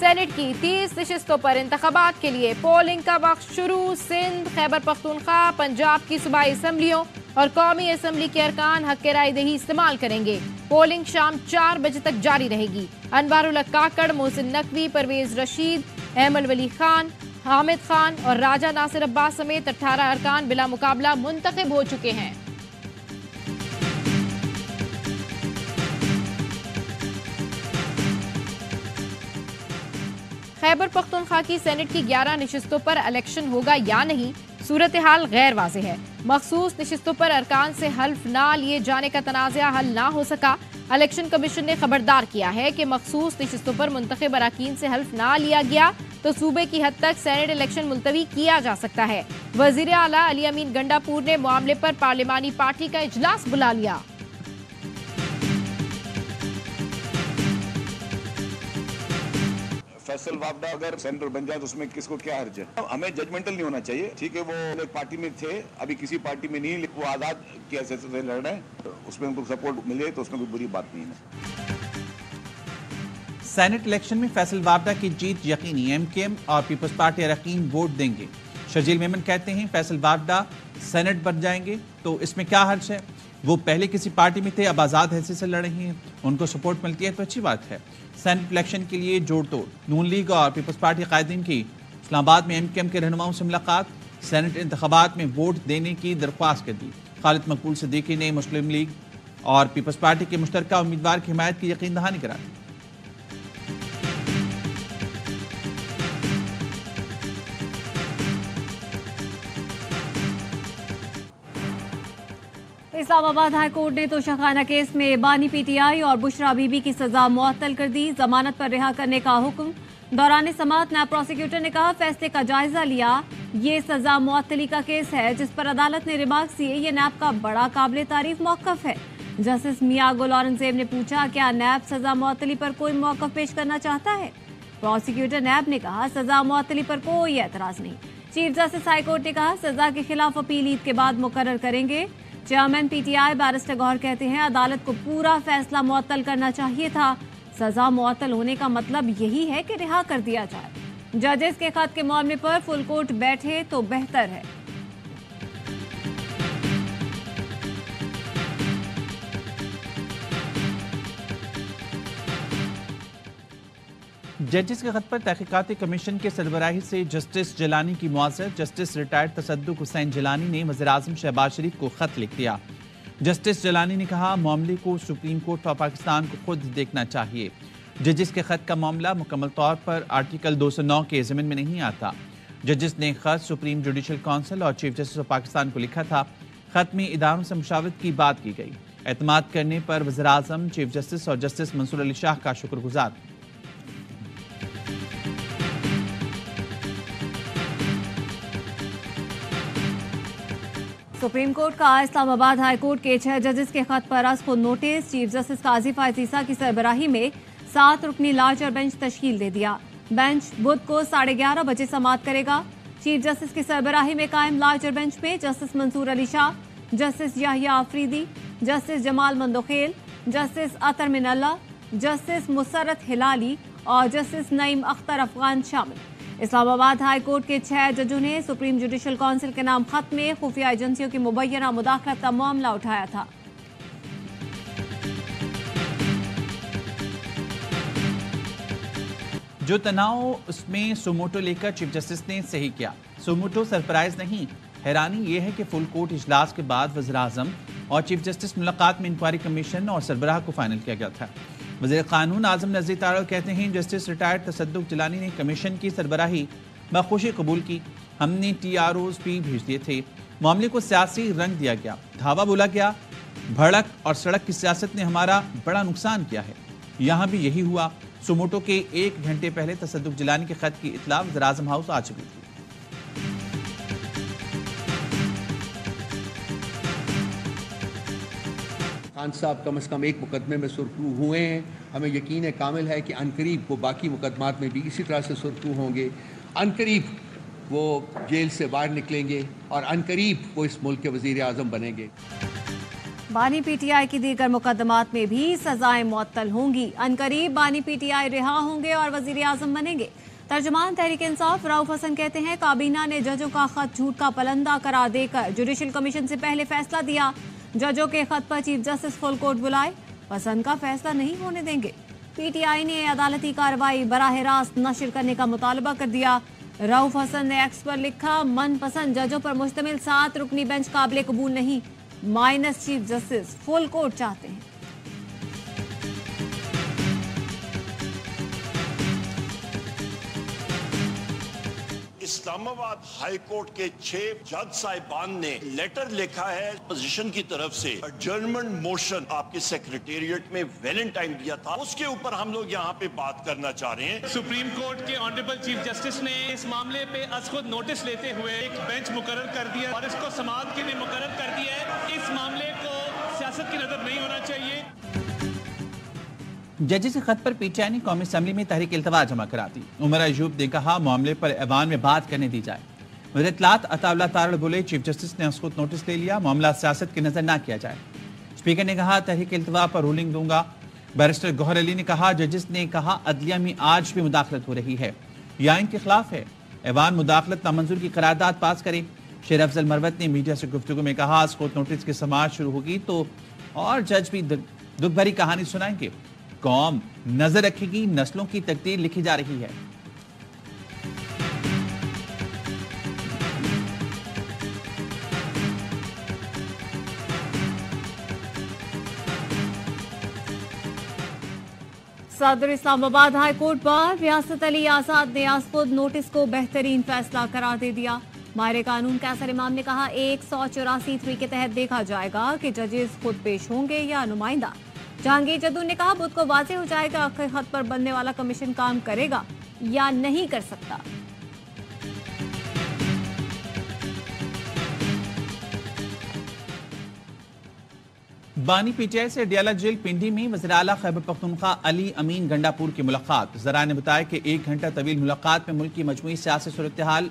Senate की 30 नशिस्तों पर इंतखाबात के लिए पोलिंग का वक्त शुरू। सिंध, खैबर पख्तूनख्वा, पंजाब की सूबाई असम्बलियों और कौमी असम्बली के अरकान हक राय दही इस्तेमाल करेंगे। पोलिंग शाम 4 बजे तक जारी रहेगी। अनवारुल हक काकड़, मोहसिन नकवी, परवेज रशीद, अहमद वली खान, हामिद खान और राजा नासिर अब्बास समेत 18 अरकान बिला मुकाबला मुंतखब हो चुके हैं। खैबर पख्तूनख्वा की सेनेट की 11 नशिस्तों पर इलेक्शन होगा या नहीं, सूरत हाल गैर वाज़ेह है। मखसूस नशिस्तों पर अरकान से हल्फ ना लिए जाने का तनाज़ा हल ना हो सका। इलेक्शन कमीशन ने खबरदार किया है कि मखसूस नशिस्तों पर मुंतखब अरकान से हल्फ ना लिया गया तो सूबे की हद तक सेनेट इलेक्शन मुलतवी किया जा सकता है। वजीर आला अली अमीन गंडापुर ने मामले पर पार्लिमानी पार्टी का इजलास बुला लिया। फैसल वापडा अगर सेनेटर बन जाए तो उसमें किसको क्या हर्ज है। हमें जजमेंटल नहीं होना चाहिए। ठीक है, वो एक पार्टी में थे, अभी किसी पार्टी में नहीं, वो आजाद की हैसियत से लड़ रहे हैं, उसमें उनको सपोर्ट मिले तो उसमें कोई बुरी बात नहीं है। सेनेट इलेक्शन में फैसल वापडा की जीत यकीनी, एमकेएम और पीपल्स पार्टी अरकान वोट देंगे। शर्जील मेमन कहते हैं फैसल वापडा सेनेट बन जाएंगे तो इसमें क्या हर्ज है। वो पहले किसी पार्टी में थे, अब आज़ाद हैसियत से लड़ रही हैं, उनको सपोर्ट मिलती है तो अच्छी बात है। सेनेट इलेक्शन के लिए जोड़ तोड़। नून लीग और पीपल्स पार्टी कायदीन की इस्लामाबाद में एमकेएम के रहनुमाओं से मुलाकात। सेनेट इंतखाबात में वोट देने की दरख्वास्त कर दी। खालिद मकबूल सिद्दीकी ने मुस्लिम लीग और पीपल्स पार्टी के मुश्तरका उम्मीदवार की हिमायत की यकीन दहानी करा दी। इस्लामाबाद हाई कोर्ट ने तोशाखाना केस में बानी पीटीआई और बुशरा बीबी की सजा मुअत्तल कर दी। जमानत पर रिहा करने का हुक्म। दौरान समाअत नायब प्रोसिक्यूटर ने कहा फैसले का जायजा लिया। ये सजा मुअत्तली का केस है जिस पर अदालत ने रिमार्क्स दिए। ये नैब का बड़ा काबिल तारीफ मौकफ है। जस्टिस मियां गुल औरंगजेब ने पूछा क्या नैब सजा मुअत्तली पर कोई मौकफ पेश करना चाहता है। प्रोसिक्यूटर नैब ने कहा सजा मुअत्तली पर कोई एतराज नहीं। चीफ जस्टिस हाईकोर्ट ने कहा सजा के खिलाफ अपील ईद के बाद मुकर्रर करेंगे। चेयरमैन पीटीआई बैरिस्टर गौहर कहते हैं अदालत को पूरा फैसला मुअत्तल करना चाहिए था। सजा मुअत्तल होने का मतलब यही है कि रिहा कर दिया जाए। जजेस के खत के मामले पर फुल कोर्ट बैठे तो बेहतर है। जजेस के खत पर तहकीकाती कमीशन के सरबराही से जस्टिस जिलानी की मुआज़रत। जस्टिस रिटायर्ड तसद्दुक हुसैन जिलानी ने वज़ीर-ए-आज़म शहबाज शरीफ को खत लिख दिया। जस्टिस जिलानी ने कहा मामले को सुप्रीम कोर्ट ऑफ पाकिस्तान को खुद देखना चाहिए। जजेस के खत का मामला मुकम्मल तौर पर आर्टिकल 209 के ज़मीन में नहीं आता। जजेस ने खत सुप्रीम जुडिशल काउंसिल और चीफ जस्टिस ऑफ पाकिस्तान को लिखा था। खत में इदारों से मुशावरत की बात की गई। एतमाद करने पर वज़ीर-ए-आज़म, चीफ जस्टिस और जस्टिस मंसूर अली शाह का शुक्रगुजार। सुप्रीम कोर्ट का इस्लामाबाद हाई कोर्ट के 6 जजेस के खत पर आज खुद नोटिस। चीफ जस्टिस काजी फायजीसा की सरबराही में 7 रुकनी लार्जर बेंच तश्कील दे दिया। बेंच बुध को 11:30 बजे समाअत करेगा। चीफ जस्टिस की सरबराही में कायम लार्जर बेंच में justice Mansoor Ali Shah, justice Yahya Afridi, justice Jamal Mandokhail, justice Athar Minallah, justice Musarrat Hilali और जस्टिस नईम अख्तर अफगान शामिल। इस्लामाबाद हाई कोर्ट के 6 जजों ने सुप्रीम जुडिशल काउंसिल के नाम खत में खुफिया एजेंसियों की मुबैना मुदाखलत का मामला उठाया था। जो तनाव उसमें सुमोटो लेकर चीफ जस्टिस ने सही किया। सुमोटो सरप्राइज नहीं, हैरानी यह है कि फुल कोर्ट इजलास के बाद वज़ीर-ए-आज़म और चीफ जस्टिस मुलाकात में इंक्वायरी कमीशन और सरबराह को फाइनल किया गया था। वज़ीर कानून आज़म नज़ीर तारड़ कहते हैं जस्टिस रिटायर्ड तसद्दुक जिलानी ने कमीशन की सरबराही बखुशी कबूल की। हमने TROs भी भेज दिए थे। मामले को सियासी रंग दिया गया, धावा बोला गया। भड़क और सड़क की सियासत ने हमारा बड़ा नुकसान किया है। यहाँ भी यही हुआ। सुमोटो के 1 घंटे पहले तसद्दुक जिलानी के खत की इत्तला वज़ीर-ए-आज़म हाउस आ चुकी थी। खान साहब कम से कम एक मुकदमे में सुरखरू हुए हैं। हमें यकीन है कामिल है कि अनकरीब वो बाकी मुकदमात में भी इसी तरह से सुरखरू होंगे। अनकरीब वो जेल से बाहर निकलेंगे और अनकरीब वो इस मुल्क के वज़ीर-ए-आज़म बनेंगे। बानी पीटीआई की दीगर मुकदमात में भी सजाएं मुअत्तल होंगी। अनकरीब बानी पीटीआई रिहा होंगे और वजीर आजम बनेंगे। तर्जुमान तहरीक इंसाफ रऊफ हसन कहते हैं काबीना ने जजों का खत झूठ का पलंदा करार देकर जुडिशल कमीशन से पहले फैसला दिया। जजों के खत पर चीफ जस्टिस फुल कोर्ट बुलाए, पसंद का फैसला नहीं होने देंगे। पीटीआई ने अदालती कार्रवाई बराह रास्त नशर करने का मुतालबा कर दिया। रऊफ हसन ने एक्स पर लिखा, मनपसंद जजों पर मुश्तमिल 7 रुकनी बेंच काबिल कबूल नहीं, minus chief justice full court चाहते हैं। इस्लामाबाद हाई कोर्ट के 6 जज साहिबान ने लेटर लिखा है पोजीशन की तरफ से। एडजर्नमेंट मोशन आपके सेक्रेटेरिएट में वैलेंटाइन दिया था, उसके ऊपर हम लोग यहाँ पे बात करना चाह रहे हैं। सुप्रीम कोर्ट के ऑनरेबल चीफ जस्टिस ने इस मामले पे अज खुद नोटिस लेते हुए एक बेंच मुकर्रर कर दिया और इसको समाअत के लिए मुकर्रर कर दिया है। इस मामले को सियासत की नजर नहीं होना चाहिए। जजेस के खत पर पीटीआई ने कौमी असम्बली में तहरीक इल्तवा जमा करा दी। उमर अयूब ने कहा मामले पर ऐवान में बात करने दी जाए। वज़ीर इत्तलात अताउल्लाह तारड़ बोले चीफ जस्टिस ने उसको नोटिस ले लिया, मामला सियासत की नजर ना किया जाए। स्पीकर ने कहा तहरीक इल्तवा पर रूलिंग दूंगा। बैरिस्टर गौहर अली ने कहा जजेस ने कहा अदलिया में आज भी मुदाखलत हो रही है, यह आइन के खिलाफ है, ऐवान मुदाखलत नामंजूर की करारदाद पास करे। शेर अफजल मरवत ने मीडिया से गुफ्तगू में कहा कोर्ट नोटिस की समाअत शुरू होगी तो और जज भी दुख भरी कहानी सुनाएंगे। कौम नजर रखेगी, नस्लों की तकदीर लिखी जा रही है। सदर इस्लामाबाद हाई कोर्ट पर रियासत अली आजाद ने आसपुद नोटिस को बेहतरीन फैसला करार दे दिया। माहिर कानून कैसर इमाम ने कहा 184(3) के तहत देखा जाएगा कि जजेस खुद पेश होंगे या नुमाइंदा। जहांगीर जदू ने कहा बुध को वाज़ेह हो जाएगा आखिर खत पर बनने वाला कमीशन काम करेगा या नहीं कर सकता। बानी पीटीआई से अडियाला जेल पिंडी में वज़ीर आला खैबर पख्तूनख्वा अली अमीन गंडापुर की मुलाकात। ज़राए ने बताया कि 1 घंटा तवील मुलाकात में मुल्क की मजमूई सियासी सूरत हाल,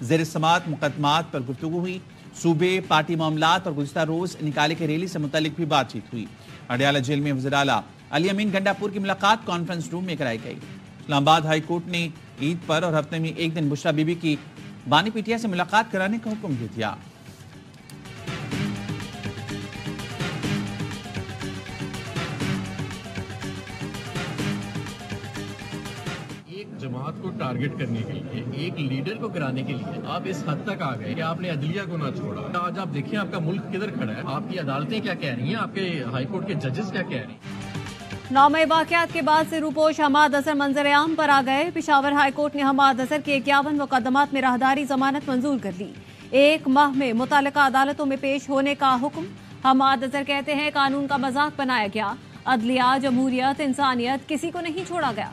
ज़ेर समाअत मुकदमात पर गुफ्तगू हुई। सूबे, पार्टी मामलात और गुज़िश्ता रोज निकाले के रैली से मुतालिक भी बातचीत हुई। अडियाला जेल में वज़ीर आला अली अमीन गंडापुर की मुलाकात कॉन्फ्रेंस रूम में कराई गई। इस्लामाबाद हाई कोर्ट ने ईद पर और हफ्ते में एक दिन बुशरा बीबी की बानी पीटीआई से मुलाकात कराने का हुक्म दे दिया। जमात को टारगेट करने के लिए, एक लीडर को गिराने के लिए आप इस हद तक आ गए कि आपने अदलिया को ना छोड़ा। आज आप देखिए आपका मुल्क किधर खड़ा है, आपकी अदालतें क्या कह रही हैं, आपके हाईकोर्ट के जजेस क्या कह रहे हैं। नामे वाक़यात के बाद से रूपोश हमाद अजहर मंजर आम पर आ गए। पेशावर हाईकोर्ट ने हमाद अजहर के 51 मुकदमात में राहदारी जमानत मंजूर कर ली। 1 माह में मुतालिका अदालतों में पेश होने का हुक्म। हमाद अजहर कहते हैं कानून का मजाक बनाया गया, अदलिया, जमहूरियत, इंसानियत किसी को नहीं छोड़ा गया।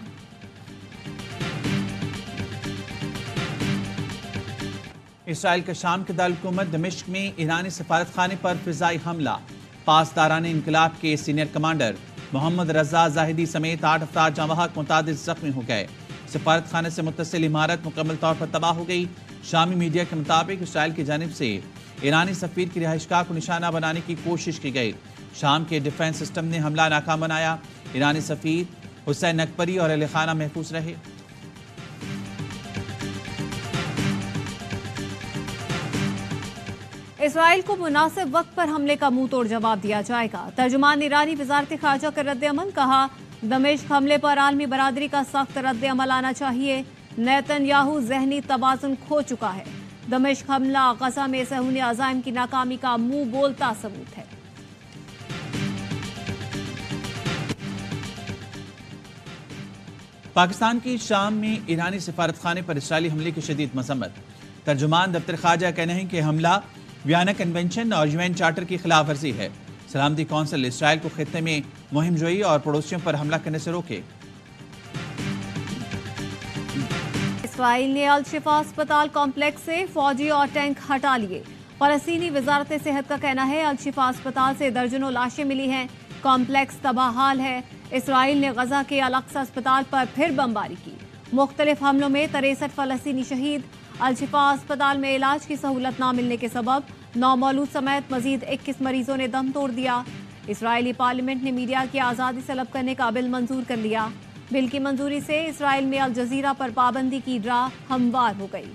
इसराइल का शाम के दारुल-हुकूमत दमिश्क में ईरानी सफारत खाने पर फिजाई हमला। पासदारान इनकलाब के सीनियर कमांडर मोहम्मद रजा जाहिदी समेत 8 अफराद जवाहक मुतादिद जख्मी हो गए। सफारत खाने से मुत्तसिल इमारत मुकम्मल तौर पर तबाह हो गई। शामी मीडिया के मुताबिक इसराइल की जानिब से ईरानी सफीर की रिहाइशगाह को निशाना बनाने की कोशिश की गई। शाम के डिफेंस सिस्टम ने हमला नाकाम बनाया। ईरानी सफीर हुसैन नकबरी और अली खाना महफूज रहे। इसराइल को मुनासिब वक्त पर हमले का मुंह तोड़ जवाब दिया जाएगा। तर्जुमान ईरानी वजारत खारजा का रद्द-ए-अमल, कहा दमिश्क हमले पर आलमी बरादरी का सख्त रद्द-ए-अमल आना चाहिए। नेतन्याहू जहनी तवाज़ुन खो चुका है। दमिश्क हमला गज़ा में सहूनी अज़ाइम की नाकामी का मुंह बोलता सबूत है। पाकिस्तान की शाम में ईरानी सफारत खाने पर इसराइली हमले की शदीद मजम्मत। तर्जुमान दफ्तर खारजा कहने हैं कि हमला वियना कन्वेंशन और यूएन चार्टर की खिलाफ वर्जी है। सलामती कौंसिल इसराइल को खित्ते में मुहिम जोई और पड़ोसियों पर हमला करने से रोके। इसराइल ने अल शिफा अस्पताल कॉम्प्लेक्स से फौजी और टैंक हटा लिए। फलस्तीनी वजारत सेहत का कहना है अल शिफा अस्पताल से दर्जनों लाशें मिली हैं। कॉम्प्लेक्स तबाहाल है। इसराइल ने गजा के अल अक्सा अस्पताल पर फिर बमबारी की। मुख्तलिफ हमलों में 63 फलस्तीनी शहीद। अल शिफा अस्पताल में इलाज की सहूलत न मिलने के सबब 9 मौलूद समेत मजीद 21 मरीजों ने दम तोड़ दिया। इसराइली पार्लियामेंट ने मीडिया की आज़ादी तलब करने का बिल मंजूर कर लिया। बिल की मंजूरी से इसराइल में अल जजीरा पर पाबंदी की राह हमवार हो गई।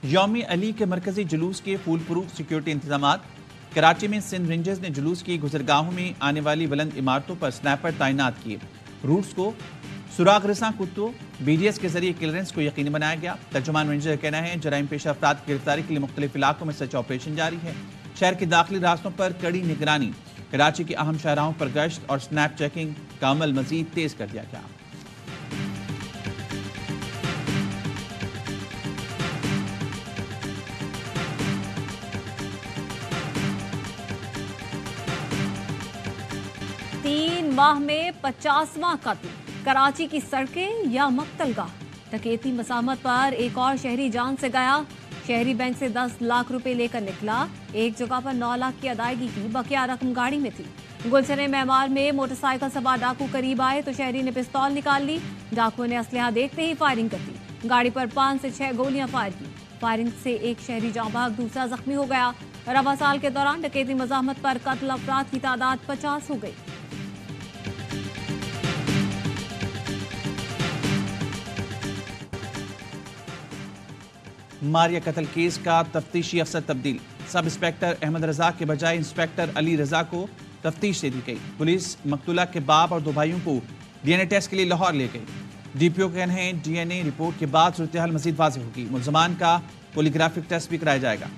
यौम अली के मरकजी जुलूस के फूल प्रूफ सिक्योरिटी इंतजाम। कराची में सिंध रेंजर्स ने जुलूस की गुजरगाहों में आने वाली बुलंद इमारतों पर स्नैपर तैनात किए। रूट्स को सुराग रसां कुत्तों BDS के जरिए क्लियरेंस को यकीनी बनाया गया। तर्जुमान रेंजर का कहना है जराइम पेशा अफराद की गिरफ्तारी के लिए मुख्तलिफ इलाकों में सर्च ऑपरेशन जारी है। शहर के दाखिली रास्तों पर कड़ी निगरानी, कराची के अहम शाहराहों पर गश्त और स्नैप चेकिंग का अमल मजीद तेज कर दिया गया। माह में 50वां कत्ल, कराची की सड़कें या मक्तलगाह। डकैती मसामत पर एक और शहरी जान से गया। शहरी बैंक से 10 लाख रुपए लेकर निकला। एक जगह पर 9 लाख की अदायगी की, बकिया रकम गाड़ी में थी। गुलशने मेमार में मोटरसाइकिल सवार डाकू करीब आए तो शहरी ने पिस्तौल निकाल ली। डाकुओं ने असलहा देखते ही फायरिंग कर दी। गाड़ी पर 5 से 6 गोलियां फायर की। फायरिंग से एक शहरी जाँ भाग, दूसरा जख्मी हो गया। रवा साल के दौरान डकैती मजामत पर कत्ल अफराद की तादाद 50 हो गई। मारिया कत्ल केस का तफ्तीशी अफसर तब्दील। सब इंस्पेक्टर अहमद रजा के बजाय इंस्पेक्टर अली रजा को तफ्तीश दे दी गई। पुलिस मकतूला के बाप और 2 भाइयों को DNA टेस्ट के लिए लाहौर ले गई। DPO के कहना है DNA रिपोर्ट के बाद सूरत हाल मजीद वाज़ेह होगी। मुलजमान का पॉलीग्राफिक टेस्ट भी कराया जाएगा।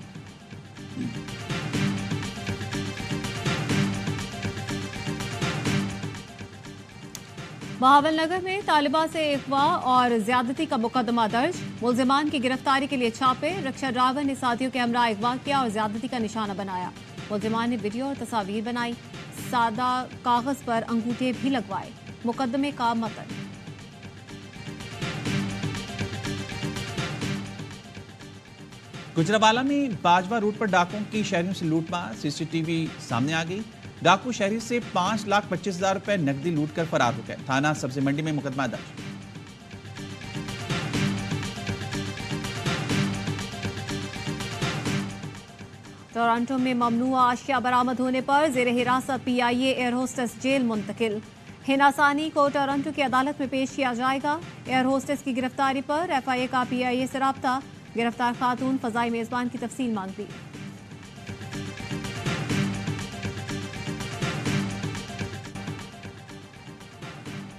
बहावलनगर में तालिबा से अगवा और ज्यादती का मुकदमा दर्ज। मुलजिमान की गिरफ्तारी के लिए छापे। रक्षा ड्राइवर ने साथियों के हमरा अगवा किया और ज्यादती का निशाना बनाया। मुलजिमान ने वीडियो और तस्वीर बनाई, सादा कागज पर अंगूठे भी लगवाए। मुकदमे का मतन। गुजरावाला में बाजवा रूट पर डाकुओं की शहरियों से लूटमार। CCTV सामने आ गई। डाकू शहरी से 5,25,000 रुपए नकदी लूट कर फरार हो गए। थाना सब्जी मंडी में मुकदमा दर्ज। टोरंटो में ममनुआ अशिया बरामद होने पर जेर हिरासत PIA एयर होस्टेस जेल मुंतकिल। हिनासानी को टोरंटो की अदालत में पेश किया जाएगा। एयर होस्टेस की गिरफ्तारी पर FIA का PIA से राब्ता। गिरफ्तार खातून फजाई मेजबान की तफसील मांगती।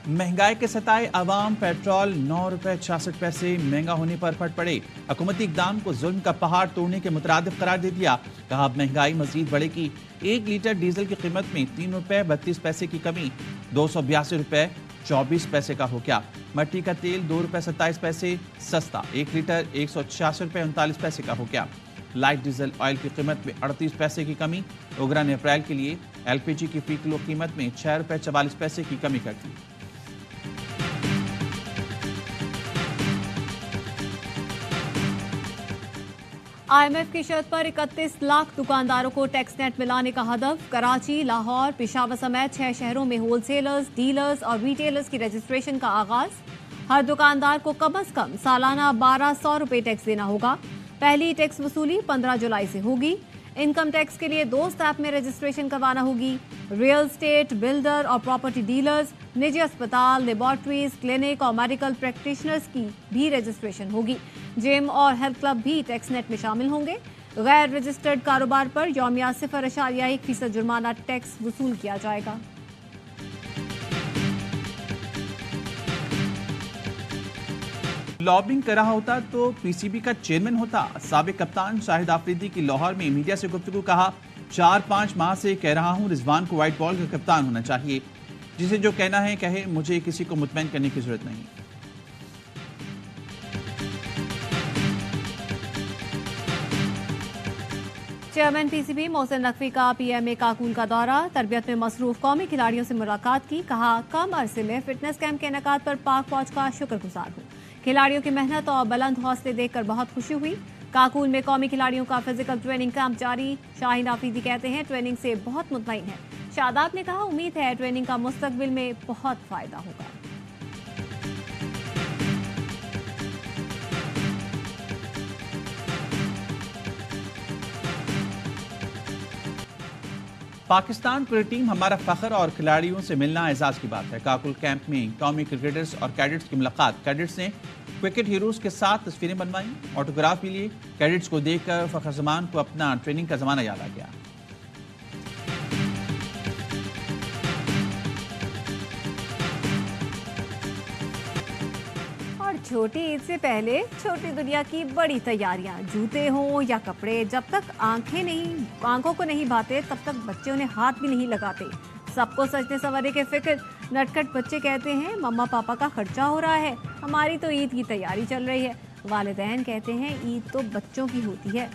महंगाई के सताए अवाम, पेट्रोल 9 रुपए 66 पैसे महंगा होने पर फट पड़े। हुकूमती इकदाम को जुल्म का पहाड़ तोड़ने के मुतरादिफ करार दे दिया। कहा अब महंगाई मजीद बढ़ेगी। 1 लीटर डीजल की कीमत में 3 रुपए 32 पैसे की कमी, 282 रुपए 24 पैसे का हो गया। मट्टी का तेल 2 रुपए 27 पैसे सस्ता, 1 लीटर 186 रुपए 39 पैसे का हो गया। लाइट डीजल ऑयल की कीमत में 38 पैसे की कमी। ओगरा ने अप्रैल के लिए LPG की फी किलो कीमत में 6 रुपए 44 पैसे की कमी कर दी। IMF की शर्त पर 31 लाख दुकानदारों को टैक्स नेट मिलाने का हदफ। कराची, लाहौर, पेशावर समेत 6 शहरों में होलसेलर्स, डीलर्स और रिटेलर्स की रजिस्ट्रेशन का आगाज। हर दुकानदार को कम से कम सालाना 1200 रुपए टैक्स देना होगा। पहली टैक्स वसूली 15 जुलाई से होगी। इनकम टैक्स के लिए 2 स्टेप में रजिस्ट्रेशन करवाना होगी। रियल एस्टेट, बिल्डर और प्रॉपर्टी डीलर्स, निजी अस्पताल, लेबॉर्ट्रीज, क्लिनिक और मेडिकल प्रैक्टिशनर्स की भी रजिस्ट्रेशन होगी। जिम और हेल्थ क्लब भी टैक्स नेट में शामिल होंगे। गैर रजिस्टर्ड कारोबार पर यौमिया 0.1% जुर्माना टैक्स वसूल किया जाएगा। लॉबिंग कर रहा होता तो PCB का चेयरमैन होता। साबिक कप्तान शाहिद आफरीदी की लाहौर में मीडिया से गुफ्तगू। कहा 4-5 माह से कह रहा हूं रिजवान को व्हाइट बॉल का कप्तान होना चाहिए। जिसे जो कहना है कहे, मुझे किसी को मुतमईन करने की जरूरत नहीं। चेयरमैन PCB मोहसिन नकवी का PMA काकूल का दौरा। तरबियत में मसरूफ कौमी खिलाड़ियों से मुलाकात की। कहा कम अरसे में फिटनेस कैंप के इनेकाद पर पाक फौज का शुक्रगुजार हूँ। खिलाड़ियों की मेहनत और बुलंद हौसले देखकर बहुत खुशी हुई। काकूल में कौमी खिलाड़ियों का फिजिकल ट्रेनिंग कैंप जारी। शाहीन आफरीदी कहते हैं ट्रेनिंग से बहुत मुतमईन है। शादाब ने कहा, उम्मीद है ट्रेनिंग का मुस्तकबिल में बहुत फायदा होगा। पाकिस्तान क्रिकेट टीम हमारा फख्र और खिलाड़ियों से मिलना एजाज की बात है। काकुल कैंप में कौमी क्रिकेटर्स और कैडेट्स की मुलाकात। कैडेट्स ने क्रिकेट हीरोज के साथ तस्वीरें बनवाई, ऑटोग्राफ भी लिए। कैडेट्स को देखकर फखर जमान को अपना ट्रेनिंग का जमाना याद आ गया। छोटी ईद से पहले छोटी दुनिया की बड़ी तैयारियां, जूते हों या कपड़े, जब तक आंखों को नहीं भाते तब तक बच्चे उन्हें हाथ भी नहीं लगाते। सबको सजने संवरने के फिक्र। नटखट बच्चे कहते हैं मम्मा पापा का खर्चा हो रहा है, हमारी तो ईद की तैयारी चल रही है। वालिदैन कहते हैं ईद तो बच्चों की होती है।